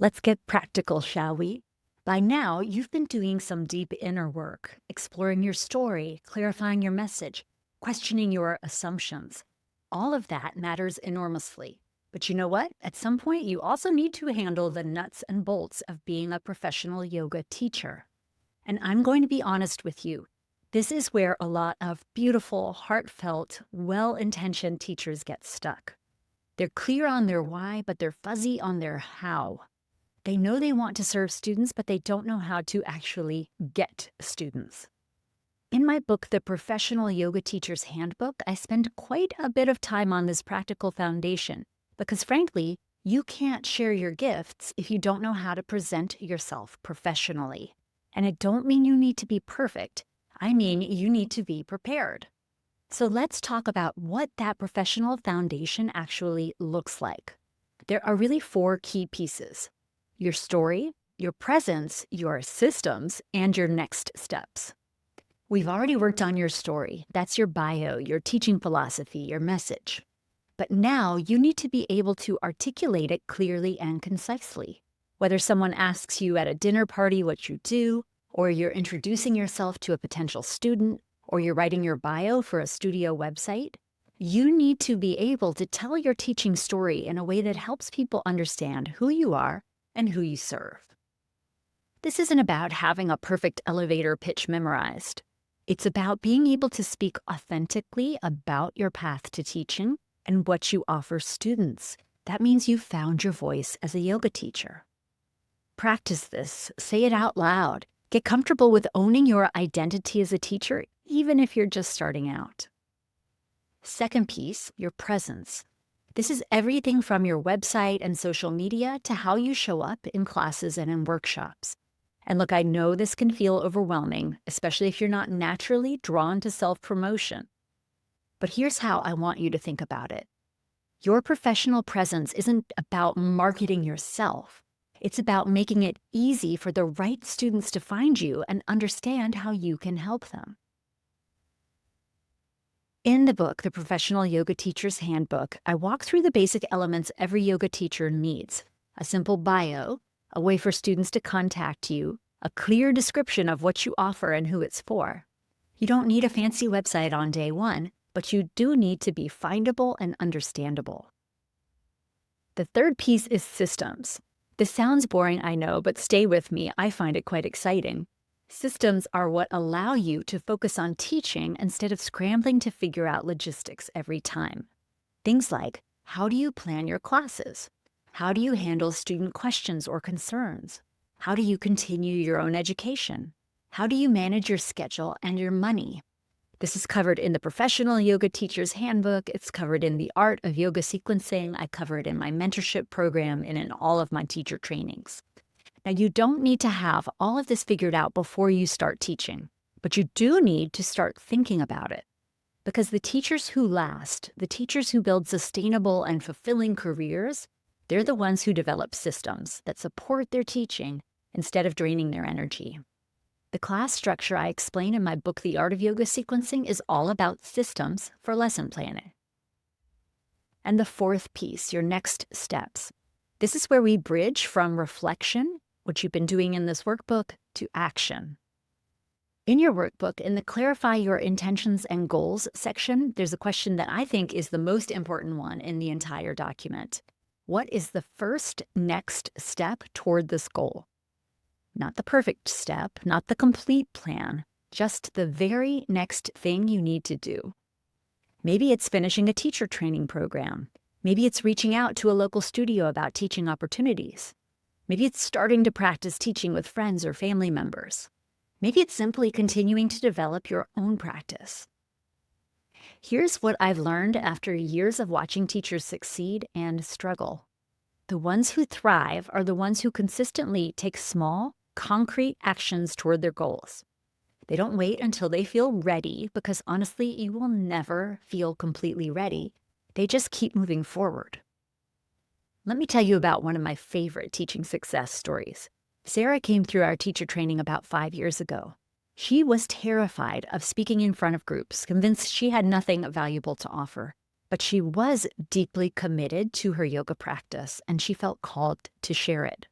Let's get practical, shall we? By now, you've been doing some deep inner work, exploring your story, clarifying your message, questioning your assumptions. All of that matters enormously. But you know what? At some point, you also need to handle the nuts and bolts of being a professional yoga teacher. And I'm going to be honest with you. This is where a lot of beautiful, heartfelt, well intentioned teachers get stuck. They're clear on their why, but they're fuzzy on their how. They know they want to serve students, but they don't know how to actually get students. In my book, The Professional Yoga Teacher's Handbook, I spend quite a bit of time on this practical foundation because, frankly, you can't share your gifts if you don't know how to present yourself professionally. And I don't mean you need to be perfect. I mean you need to be prepared. So let's talk about what that professional foundation actually looks like. There are really 4 key pieces: your story, your presence, your systems, and your next steps. We've already worked on your story. That's your bio, your teaching philosophy, your message. But now you need to be able to articulate it clearly and concisely. Whether someone asks you at a dinner party what you do, or you're introducing yourself to a potential student, or you're writing your bio for a studio website, you need to be able to tell your teaching story in a way that helps people understand who you are and who you serve. This isn't about having a perfect elevator pitch memorized. It's about being able to speak authentically about your path to teaching and what you offer students. That means you've found your voice as a yoga teacher. Practice this, say it out loud. Get comfortable with owning your identity as a teacher, even if you're just starting out. Second piece, your presence. This is everything from your website and social media to how you show up in classes and in workshops. And look, I know this can feel overwhelming, especially if you're not naturally drawn to self-promotion. But here's how I want you to think about it. Your professional presence isn't about marketing yourself. It's about making it easy for the right students to find you and understand how you can help them. In the book, The Professional Yoga Teacher's Handbook, I walk through the basic elements every yoga teacher needs: a simple bio, a way for students to contact you, a clear description of what you offer and who it's for. You don't need a fancy website on day one, but you do need to be findable and understandable. The third piece is systems. This sounds boring, I know, but stay with me. I find it quite exciting. Systems are what allow you to focus on teaching instead of scrambling to figure out logistics every time. Things like, how do you plan your classes? How do you handle student questions or concerns? How do you continue your own education? How do you manage your schedule and your money? This is covered in the Professional Yoga Teacher's Handbook. It's covered in the Art of Yoga Sequencing. I cover it in my mentorship program and in all of my teacher trainings. Now, you don't need to have all of this figured out before you start teaching, but you do need to start thinking about it. Because the teachers who last, the teachers who build sustainable and fulfilling careers, they're the ones who develop systems that support their teaching instead of draining their energy. The class structure I explain in my book, The Art of Yoga Sequencing, is all about systems for lesson planning. And the fourth piece, your next steps. This is where we bridge from reflection, what you've been doing in this workbook, to action. In your workbook, in the Clarify Your Intentions and Goals section, there's a question that I think is the most important one in the entire document. What is the first next step toward this goal? Not the perfect step, not the complete plan, just the very next thing you need to do. Maybe it's finishing a teacher training program. Maybe it's reaching out to a local studio about teaching opportunities. Maybe it's starting to practice teaching with friends or family members. Maybe it's simply continuing to develop your own practice. Here's what I've learned after years of watching teachers succeed and struggle. The ones who thrive are the ones who consistently take small, concrete actions toward their goals. They don't wait until they feel ready, because honestly, you will never feel completely ready. They just keep moving forward. Let me tell you about one of my favorite teaching success stories. Sarah came through our teacher training about 5 years ago. She was terrified of speaking in front of groups, convinced she had nothing valuable to offer. But she was deeply committed to her yoga practice, and she felt called to share it.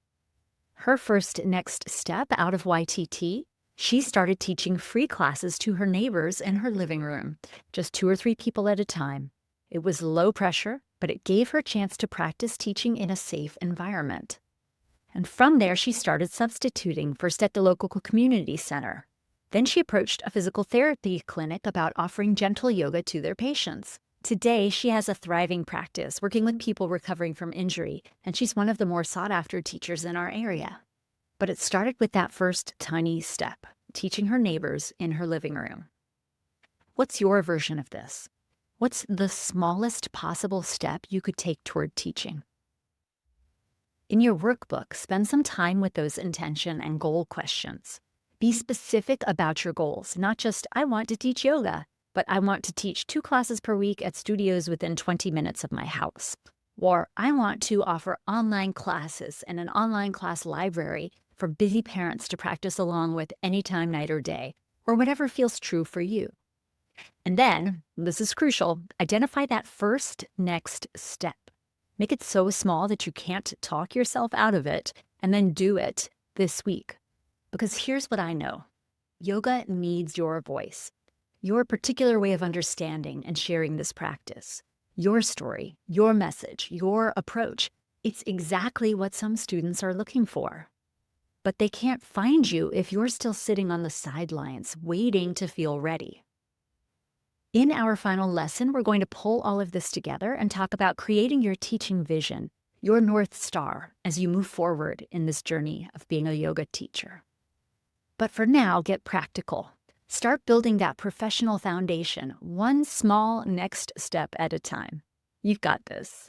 Her first next step out of YTT, she started teaching free classes to her neighbors in her living room, just 2 or 3 people at a time. It was low pressure, but it gave her a chance to practice teaching in a safe environment. And from there, she started substituting, first at the local community center. Then she approached a physical therapy clinic about offering gentle yoga to their patients. Today, she has a thriving practice working with people recovering from injury, and she's one of the more sought-after teachers in our area. But it started with that first tiny step, teaching her neighbors in her living room. What's your version of this? What's the smallest possible step you could take toward teaching? In your workbook, spend some time with those intention and goal questions. Be specific about your goals, not just, I want to teach yoga, but I want to teach 2 classes per week at studios within 20 minutes of my house. Or I want to offer online classes and an online class library for busy parents to practice along with anytime, night or day, or whatever feels true for you. And then, this is crucial, identify that first next step. Make it so small that you can't talk yourself out of it, and then do it this week. Because here's what I know. Yoga needs your voice, your particular way of understanding and sharing this practice, your story, your message, your approach. It's exactly what some students are looking for. But they can't find you if you're still sitting on the sidelines, waiting to feel ready. In our final lesson, we're going to pull all of this together and talk about creating your teaching vision, your North Star, as you move forward in this journey of being a yoga teacher. But for now, get practical. Start building that professional foundation, one small next step at a time. You've got this.